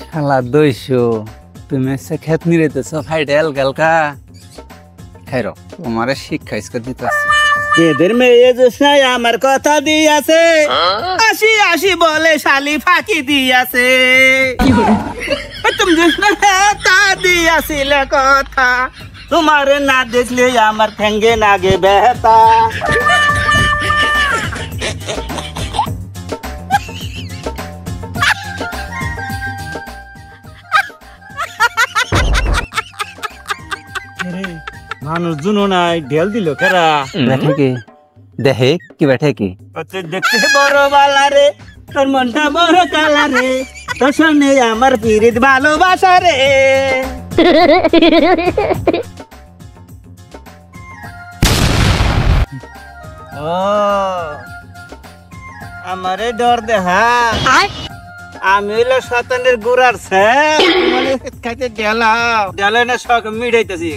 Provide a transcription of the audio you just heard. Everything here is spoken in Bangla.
শালা দইছো তুমি সে খেত নিরেতেছ ফাইডেল গালকা খাইরো তোমারে শিক্ষা ইসকা দিতাছি এদের মেয়ে জোসনাই আমার কথা দিয়াছে আসি আসি বলে শালি ফাঁকি দিয়াছে তুমি জোসনা তা দিয়াছিলে কথা তোমার না দেখলে আমার ঠেঙ্গে নাগে বেহতা মানুষ জুনো নাই ঢেল দিল কেরা बैठे की देहे की बैठे की দেখতে বড় বালা রে তোর মনটা বড় কালা রে তোর সঙ্গে আমার পিরিত ভালোবাসা রে ও আমারে ডর দেহা আমি হইলো শতানের গুড়ার সে মানে খাইতে গেলাম গেলে না শখ মিটাইতেছি